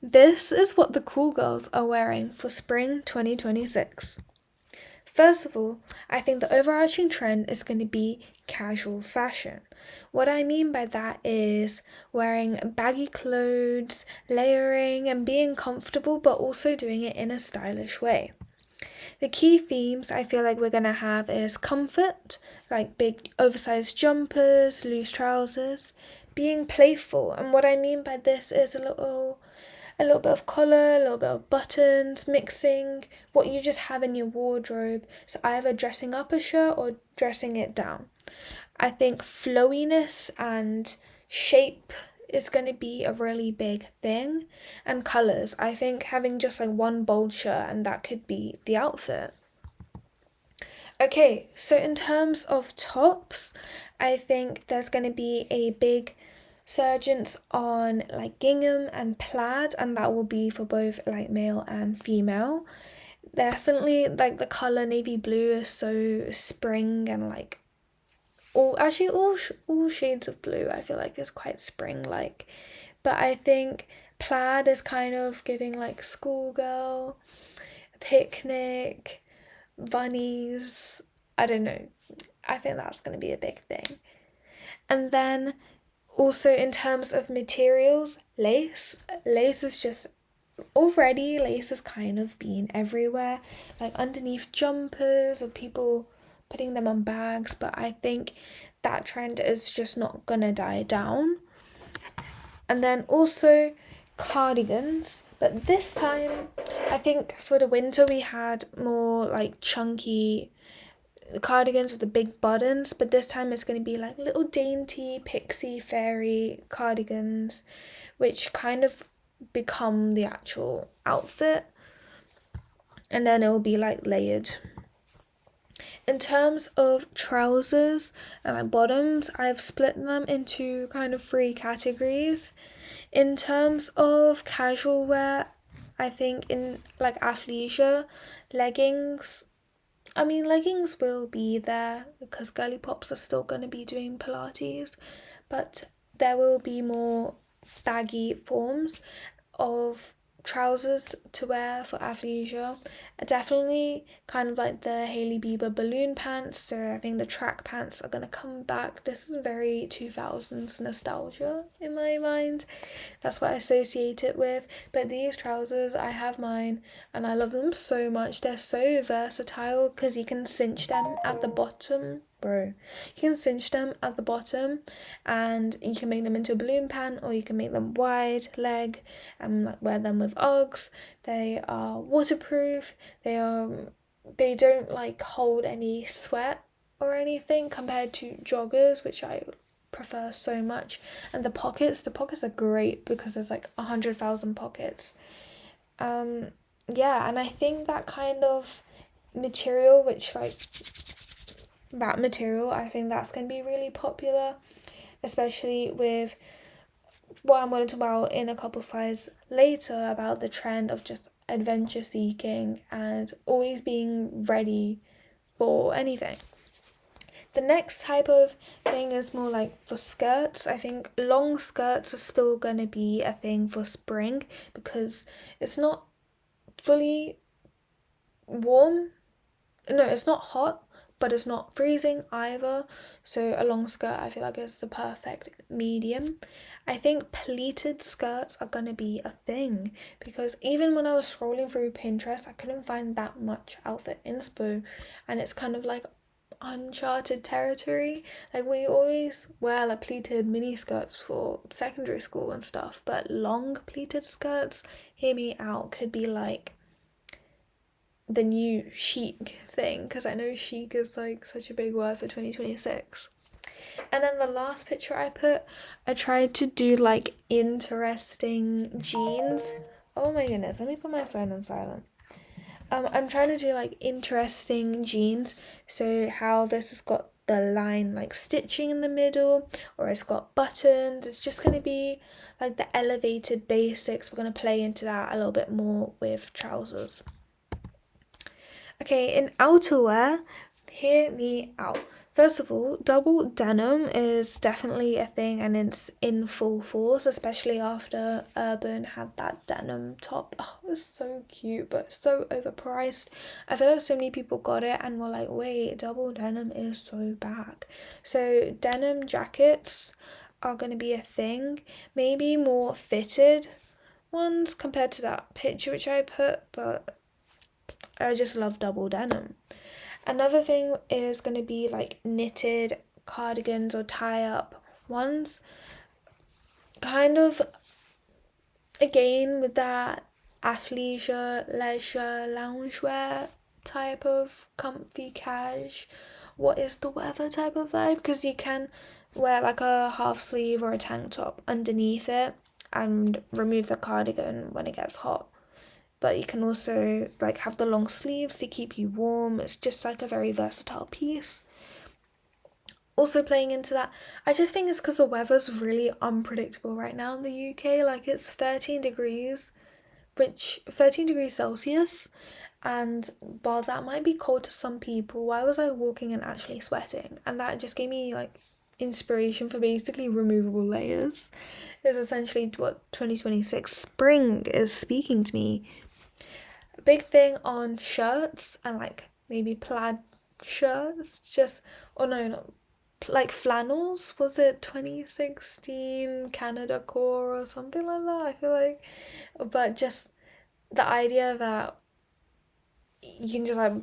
This is what the cool girls are wearing for spring 2026. First of all, I think the overarching trend is going to be casual fashion. What I mean by that is wearing baggy clothes, layering, and being comfortable, but also doing it in a stylish way. The key themes I feel like we're going to have is comfort, like big oversized jumpers, loose trousers, being playful. And what I mean by this is a little bit of collar, a little bit of buttons, mixing what you just have in your wardrobe. So either dressing up a shirt or dressing it down. I think flowiness and shape is going to be a really big thing. And colors. I think having just like one bold shirt and that could be the outfit. Okay, so in terms of tops, I think there's going to be a big surgence on like gingham and plaid, and that will be for both like male and female. Definitely, like the color navy blue is so spring and like all shades of blue. I feel like is quite spring like, but I think plaid is kind of giving like schoolgirl, picnic, bunnies. I don't know. I think that's going to be a big thing. And then also in terms of materials, lace is just already lace has kind of been everywhere, like underneath jumpers or people putting them on bags, but I think that trend is just not gonna die down. And then also cardigans, but this time I think for the winter we had more like chunky cardigans with the big buttons, but this time it's going to be like little dainty pixie fairy cardigans, which kind of become the actual outfit, and then it will be like layered. In terms of trousers and like bottoms, I've split them into kind of three categories. In terms of casual wear, I think in like athleisure, leggings. I mean, leggings will be there because girly pops are still going to be doing Pilates, but there will be more baggy forms of trousers to wear for athleisure. Definitely kind of like the Hailey Bieber balloon pants, so I think the track pants are going to come back. This is very 2000s nostalgia in my mind. That's what I associate it with. But these trousers, I have mine and I love them so much. They're so versatile because you can cinch them at the bottom. Bro, you can cinch them at the bottom and you can make them into a balloon pant or you can make them wide leg and like wear them with Uggs. They are waterproof. They don't like hold any sweat or anything compared to joggers, which I prefer so much. And the pockets are great because there's like 100,000 pockets. um yeah, and I think that kind of material, which like that material, I think that's going to be really popular, especially with what I'm going to talk about in a couple slides later about the trend of just adventure seeking and always being ready for anything. The next type of thing is more like for skirts. I think long skirts are still going to be a thing for spring because it's not fully warm. No, it's not hot, but it's not freezing either. So a long skirt, I feel like is the perfect medium. I think pleated skirts are gonna be a thing because even when I was scrolling through Pinterest, I couldn't find that much outfit inspo, and it's kind of like uncharted territory. Like we always wear like pleated mini skirts for secondary school and stuff, but long pleated skirts, hear me out, could be like the new chic thing because I know chic is like such a big word for 2026. And then the last picture I tried to do like interesting jeans. Oh my goodness, let me put my phone on silent. I'm trying to do like interesting jeans. So how this has got the line like stitching in the middle, or it's got buttons. It's just gonna be like the elevated basics. We're gonna play into that a little bit more with trousers. Okay, in outerwear, hear me out. First of all, double denim is definitely a thing and it's in full force, especially after Urban had that denim top. Oh, it was so cute, but so overpriced. I feel like so many people got it and were like, wait, double denim is so bad. So, denim jackets are going to be a thing. Maybe more fitted ones compared to that picture which I put, but I just love double denim. Another thing is going to be like knitted cardigans or tie up ones. Kind of again with that athleisure, leisure, loungewear type of comfy cash. What is the weather type of vibe? Because you can wear like a half sleeve or a tank top underneath it and remove the cardigan when it gets hot. But you can also like have the long sleeves to keep you warm. It's just like a very versatile piece. Also playing into that, I just think it's because the weather's really unpredictable right now in the UK. Like it's 13 degrees, which 13 degrees Celsius, and while that might be cold to some people, why was I walking and actually sweating? And that just gave me like inspiration for basically removable layers. It's essentially what 2026 spring is speaking to me. A big thing on shirts and like maybe plaid shirts, just, or no, not like flannels. Was it 2016 Canada Core or something like that? I feel like, but just the idea that you can just like,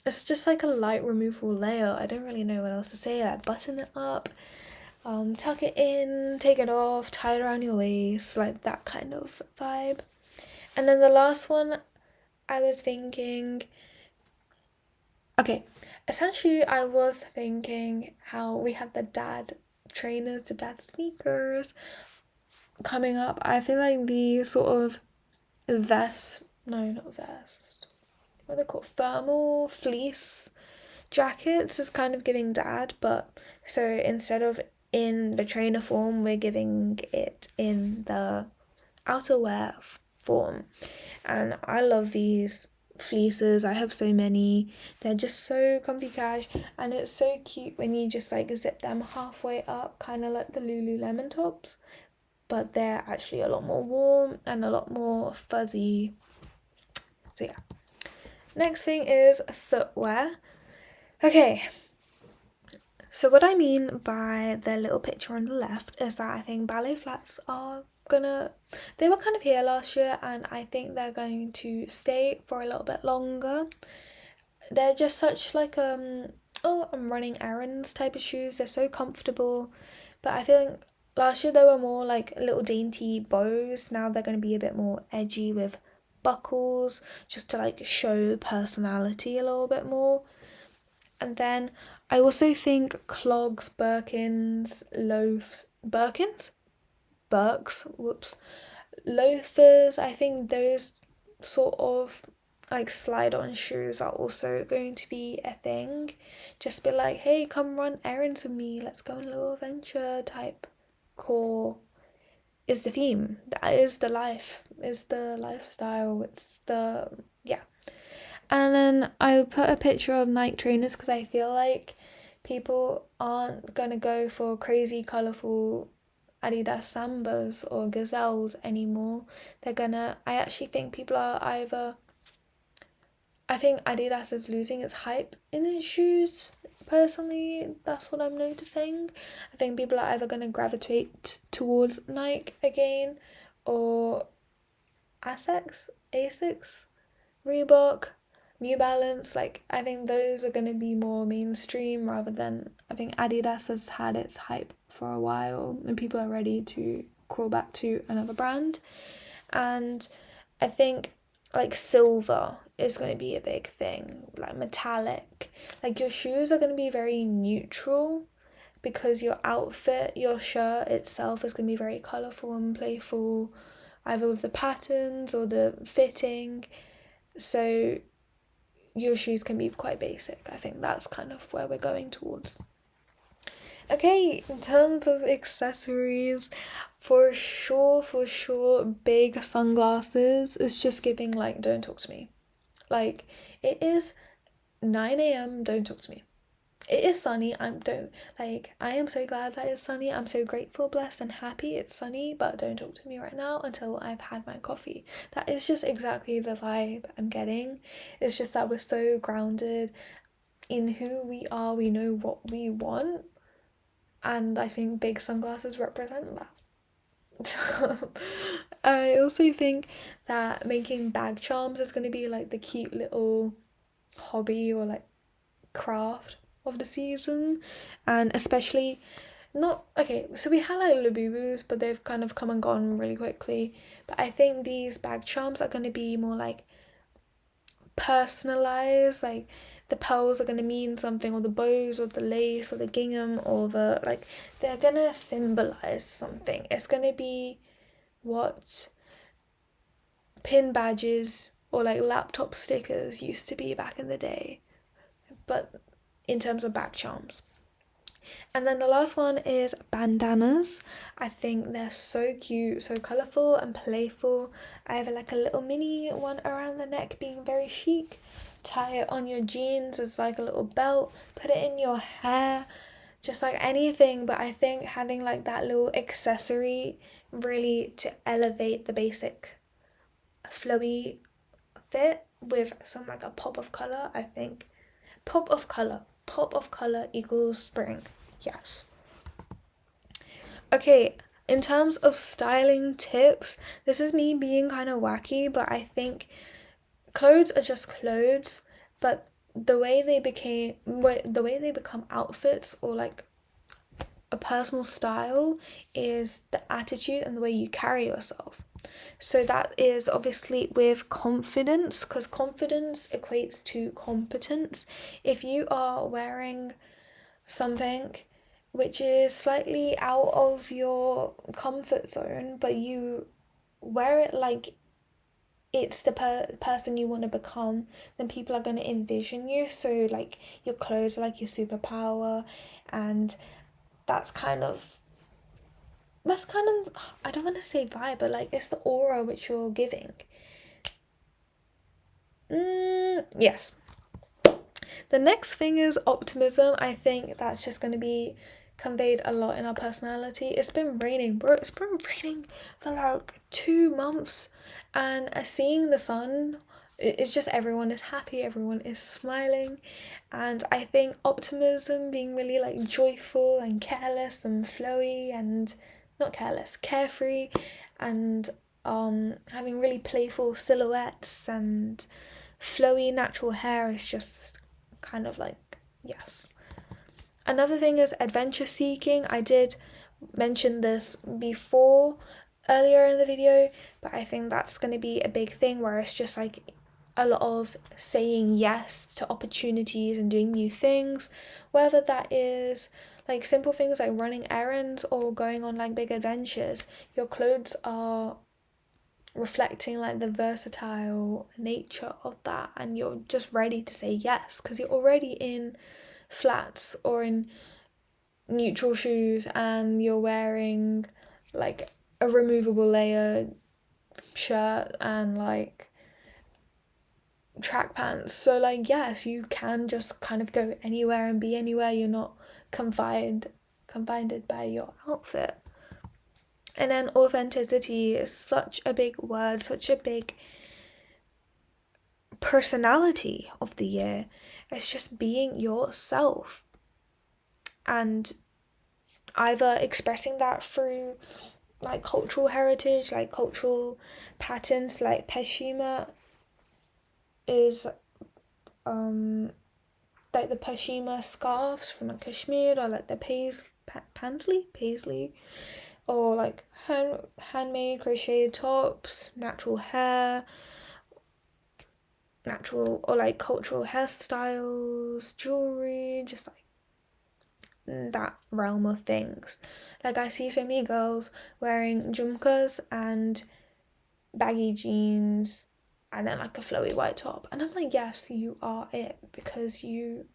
it's just like a light removable layer. I don't really know what else to say. Like button it up, tuck it in, take it off, tie it around your waist, like that kind of vibe. And then the last one, I was thinking, okay, essentially I was thinking how we had the dad trainers, the dad sneakers coming up. I feel like the sort of vest, no, not vest, what are they called? Thermal fleece jackets is kind of giving dad, but so instead of in the trainer form, we're giving it in the outerwear form. And I love these fleeces. I have so many. They're just so comfy cash, and it's so cute when you just like zip them halfway up, kind of like the Lululemon tops, but they're actually a lot more warm and a lot more fuzzy. So yeah. Next thing is footwear. Okay, so what I mean by the little picture on the left is that I think ballet flats are they were kind of here last year and I think they're going to stay for a little bit longer. They're just such like oh, I'm running errands type of shoes. They're so comfortable. But I feel like last year they were more like little dainty bows. Now they're going to be a bit more edgy with buckles just to like show personality a little bit more. And then I also think clogs, Birkins, loafs, Birkins? Birks, whoops. Loafers, I think those sort of like slide on shoes are also going to be a thing. Just be like, hey, come run errands with me, let's go on a little adventure type core is the theme. That is the life, is the lifestyle, it's the, yeah. And then I put a picture of Nike trainers because I feel like people aren't gonna go for crazy colourful Adidas Sambas or Gazelles anymore. I actually think people are either, I think Adidas is losing its hype in its shoes. Personally, that's what I'm noticing. I think people are either gonna gravitate towards Nike again or Asics, Reebok, New Balance. Like I think those are gonna be more mainstream rather than, I think Adidas has had its hype for a while and people are ready to crawl back to another brand. And I think like silver is going to be a big thing, like metallic. Like your shoes are going to be very neutral because your outfit, your shirt itself is going to be very colourful and playful, either with the patterns or the fitting. So your shoes can be quite basic. I think that's kind of where we're going towards. Okay, in terms of accessories, for sure, big sunglasses is just giving like, don't talk to me. Like, it is 9 a.m., don't talk to me. it is sunny. I am so glad that it's sunny. I'm so grateful, blessed, and happy it's sunny, but don't talk to me right now until I've had my coffee. That is just exactly the vibe I'm getting. It's just that we're so grounded in who we are, we know what we want, and I think big sunglasses represent that. I also think that making bag charms is going to be like the cute little hobby or like craft of the season, and especially not okay. So we had like Labubus, but they've kind of come and gone really quickly. But I think these bag charms are going to be more like personalized, like the pearls are going to mean something, or the bows, or the lace, or the gingham, or the like, they're going to symbolize something. It's going to be what pin badges or like laptop stickers used to be back in the day, but in terms of bag charms. And then the last one is bandanas. I think they're so cute, so colourful and playful. I have like a little mini one around the neck, being very chic. Tie it on your jeans as like a little belt, put it in your hair, just like anything. But I think having like that little accessory really to elevate the basic flowy fit with some like a pop of colour, I think. Pop of colour. Pop of colour equals spring. Yes. Okay, in terms of styling tips, this is me being kind of wacky, but I think clothes are just clothes, but the way they become outfits or like a personal style is the attitude and the way you carry yourself. So that is obviously with confidence, because confidence equates to competence. If you are wearing something which is slightly out of your comfort zone, but you wear it like it's the person you want to become, then people are going to envision you. So, like, your clothes are like your superpower, and that's kind of I don't want to say vibe, but like it's the aura which you're giving. Yes. The next thing is optimism. I think that's just going to be conveyed a lot in our personality. It's been raining, bro. It's been raining for like 2 months, and seeing the sun, it's just everyone is happy, everyone is smiling, and I think optimism, being really like joyful and careless and flowy and not careless, carefree, and having really playful silhouettes and flowy natural hair is just kind of like, yes. Another thing is adventure seeking. I did mention this before earlier in the video, but I think that's going to be a big thing where it's just like a lot of saying yes to opportunities and doing new things, whether that is like simple things like running errands or going on like big adventures. Your clothes are reflecting like the versatile nature of that, and you're just ready to say yes because you're already in flats or in neutral shoes and you're wearing like a removable layer shirt and like track pants. So like, yes, you can just kind of go anywhere and be anywhere. You're not confined by your outfit. And then authenticity is such a big word, such a big personality of the year. It's just being yourself and either expressing that through like cultural heritage, like cultural patterns, like peshima is like the peshima scarves from like Kashmir, or like the paisley, or like handmade crocheted tops, natural hair, natural or like cultural hairstyles, jewelry, just like that realm of things. Like I see so many girls wearing jumkas and baggy jeans and then like a flowy white top, and I'm like, yes, you are it, because you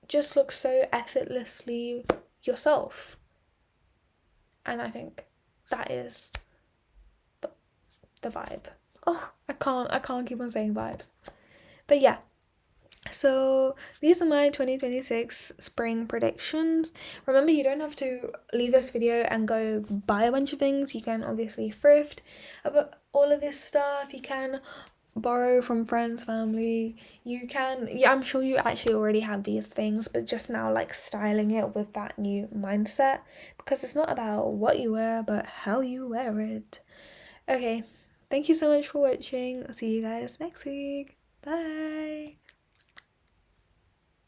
just look so effortlessly yourself. And I think that is the vibe. Oh, I can't keep on saying vibes. But yeah, So these are my 2026 spring predictions. Remember, you don't have to leave this video and go buy a bunch of things. You can obviously thrift about all of this stuff. You can borrow from friends, family. You can, yeah, I'm sure you actually already have these things, but just now like styling it with that new mindset, because it's not about what you wear, but how you wear it. Okay, thank you so much for watching. I'll see you guys next week. Bye.